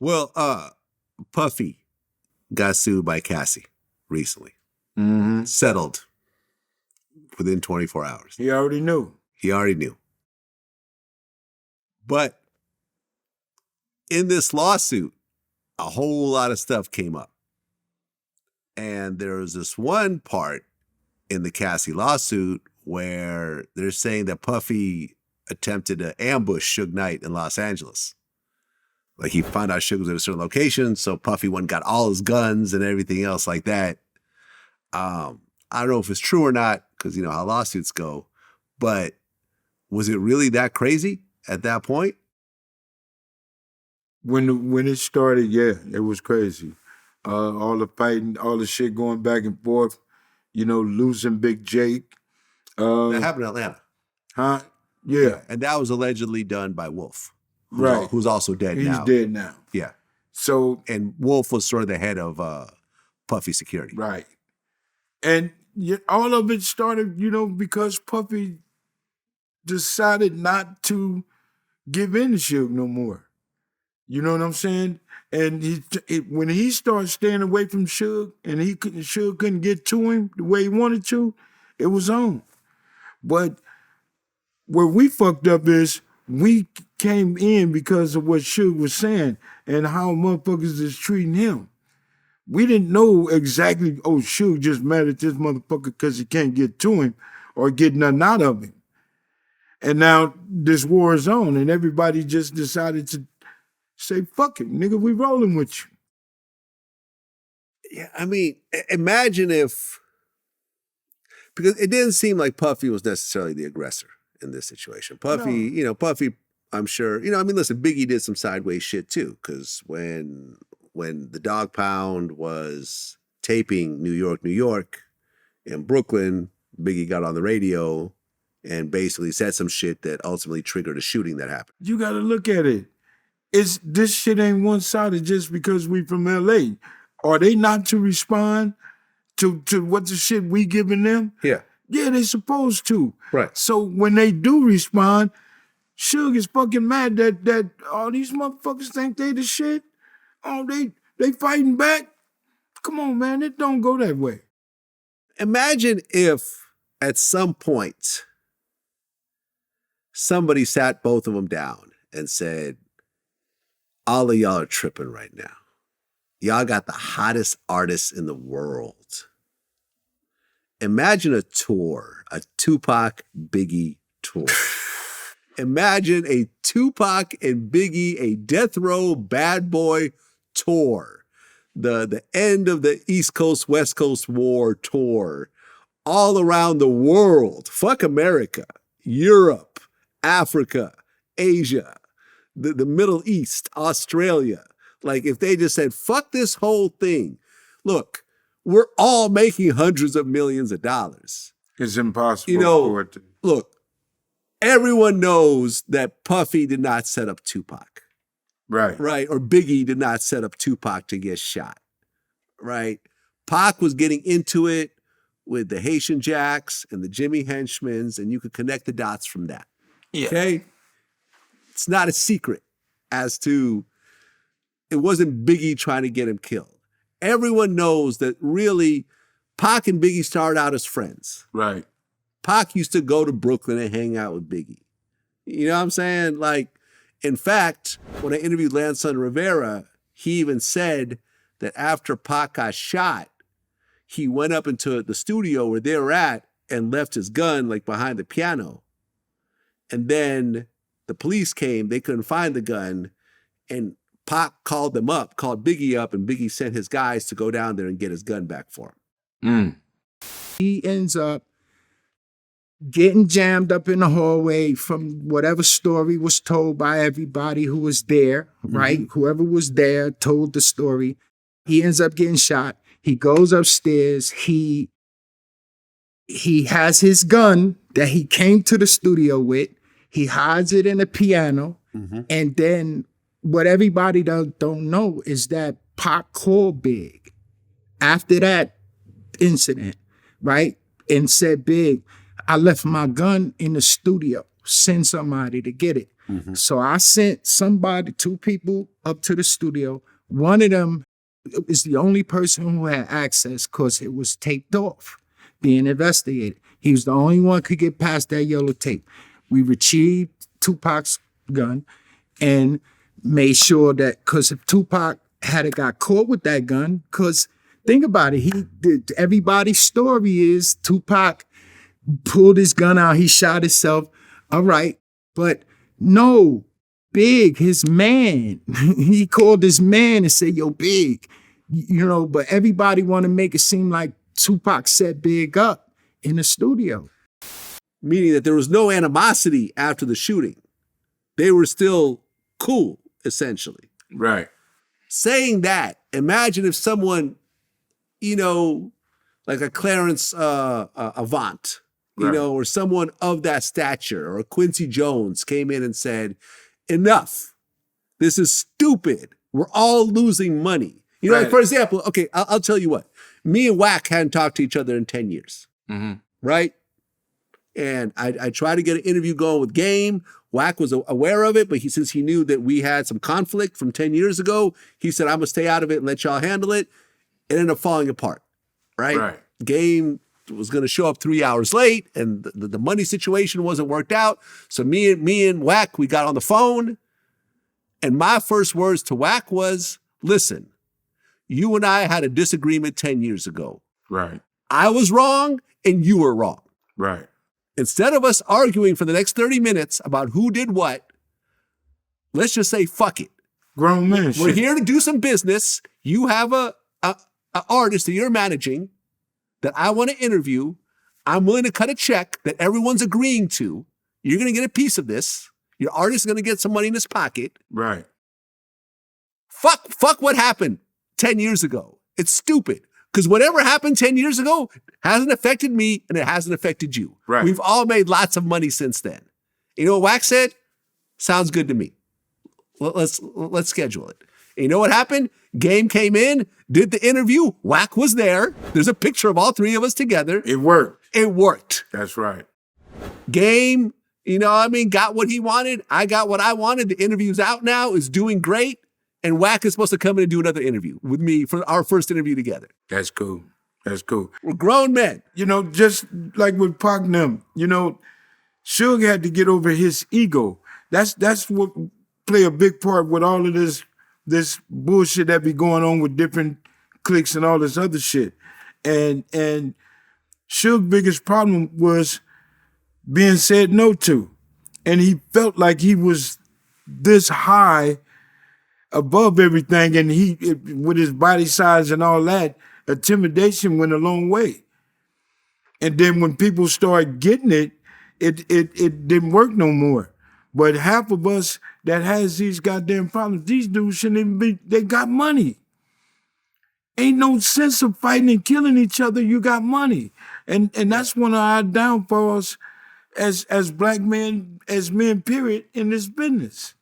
Well, Puffy got sued by Cassie recently. Mm-hmm. Settled within 24 hours. He already knew. He already knew. But in this lawsuit, a whole lot of stuff came up. And there was this one part in the Cassie lawsuit where they're saying that Puffy attempted to ambush Suge Knight in Los Angeles. Like he found out Suge was at a certain location, so Puffy went and got all his guns and everything else like that. I don't know if it's true or not, because you know how lawsuits go, but was it really that crazy at that point? When it started, yeah, it was crazy. All the fighting, all the shit going back and forth, you know, losing Big Jake. That happened in Atlanta. Huh? Yeah. And that was allegedly done by Wolf. Right. Who's also dead now. He's dead now. Yeah. So, and Wolf was sort of the head of Puffy security. Right. And all of it started, you know, because Puffy decided not to give in to Suge no more. You know what I'm saying? And when he started staying away from Suge and Suge couldn't get to him the way he wanted to, it was on. But where we fucked up is we came in because of what Suge was saying and how motherfuckers is treating him. We didn't know exactly, Suge just mad at this motherfucker because he can't get to him or get nothing out of him. And now this war is on and everybody just decided to say, fuck it, nigga, we rolling with you. Yeah, I mean, imagine if, because it didn't seem like Puffy was necessarily the aggressor in this situation. Puffy, Puffy, I'm sure, listen, Biggie did some sideways shit too, because when the Dog Pound was taping New York in Brooklyn, Biggie got on the radio and basically said some shit that ultimately triggered a shooting that happened. You got to look at it. This shit ain't one-sided just because we from LA. Are they not to respond to what the shit we giving them? Yeah. Yeah, they supposed to. Right. So when they do respond, Suge is fucking mad that all these motherfuckers think they the shit. Oh, they fighting back? Come on, man, it don't go that way. Imagine if at some point somebody sat both of them down and said, all of y'all are tripping right now. Y'all got the hottest artists in the world. Imagine a tour, a Tupac Biggie tour. Imagine a Tupac and Biggie, a Death Row Bad Boy tour. The end of the East Coast, West Coast war tour. All around the world. Fuck America, Europe, Africa, Asia, the Middle East, Australia. Like if they just said, fuck this whole thing. Look, we're all making hundreds of millions of dollars. It's impossible for it to. Look, everyone knows that Puffy did not set up Tupac. Right. Right. Or Biggie did not set up Tupac to get shot. Right. Pac was getting into it with the Haitian Jacks and the Jimmy Henchmans, and you could connect the dots from that. Yeah. Okay. It's not a secret as to it wasn't Biggie trying to get him killed. Everyone knows that really Pac and Biggie started out as friends. Right. Pac used to go to Brooklyn and hang out with Biggie. You know what I'm saying? Like, in fact, when I interviewed Lanson Rivera, he even said that after Pac got shot, he went up into the studio where they were at and left his gun like behind the piano. And then the police came, they couldn't find the gun, and Pac called Biggie up, and Biggie sent his guys to go down there and get his gun back for him. He ends up getting jammed up in the hallway from whatever story was told by everybody who was there, right? Whoever was there told the story. He ends up getting shot. He goes upstairs. He has his gun that he came to the studio with. He hides it in a piano. And then what everybody don't know is that Pac called Big after that incident, right? And said, Big, I left my gun in the studio. Send somebody to get it. So I sent two people up to the studio. One of them is the only person who had access because it was taped off, being investigated. He was the only one could get past that yellow tape. We retrieved Tupac's gun and made sure that, because if Tupac had got caught with that gun, because think about it, everybody's story is Tupac pulled his gun out, he shot himself. All right, but no, Big, his man, he called his man and said, yo, Big, but everybody want to make it seem like Tupac set Big up in the studio. Meaning that there was no animosity after the shooting. They were still cool, essentially. Right. Saying that, imagine if someone, like a Clarence Avant, or someone of that stature, or Quincy Jones came in and said, enough. This is stupid. We're all losing money. Like, for example, okay, I'll tell you what. Me and Wack hadn't talked to each other in 10 years. Right? And I tried to get an interview going with Game. Wack was aware of it, but since he knew that we had some conflict from 10 years ago, he said, I'm going to stay out of it and let y'all handle it. It ended up falling apart, right? Game was going to show up 3 hours late, and the money situation wasn't worked out. So me and Wack, we got on the phone, and my first words to Wack was, listen, you and I had a disagreement 10 years ago. Right. I was wrong, and you were wrong. Right. Instead of us arguing for the next 30 minutes about who did what, let's just say, fuck it. Grown man shit. We're here to do some business. You have a artist that you're managing that I want to interview. I'm willing to cut a check that everyone's agreeing to. You're going to get a piece of this. Your artist is going to get some money in his pocket. Right. Fuck what happened 10 years ago. It's stupid. Because whatever happened 10 years ago hasn't affected me and it hasn't affected you. Right. We've all made lots of money since then. You know what Wack said? Sounds good to me. Let's schedule it. And you know what happened? Game came in, did the interview. Wack was there. There's a picture of all three of us together. It worked. It worked. That's right. Game, got what he wanted. I got what I wanted. The interview's out now. It's doing great. And Wack is supposed to come in and do another interview with me for our first interview together. That's cool. That's cool. We're grown men. Just like with Pac and them, Suge had to get over his ego. That's what play a big part with all of this bullshit that be going on with different cliques and all this other shit. And Suge's biggest problem was being said no to. And he felt like he was this high above everything, and with his body size and all that, intimidation went a long way. And then when people started getting it, it didn't work no more. But half of us that has these goddamn problems, these dudes shouldn't even be, they got money. Ain't no sense of fighting and killing each other, you got money. And that's one of our downfalls as black men, as men, period, in this business.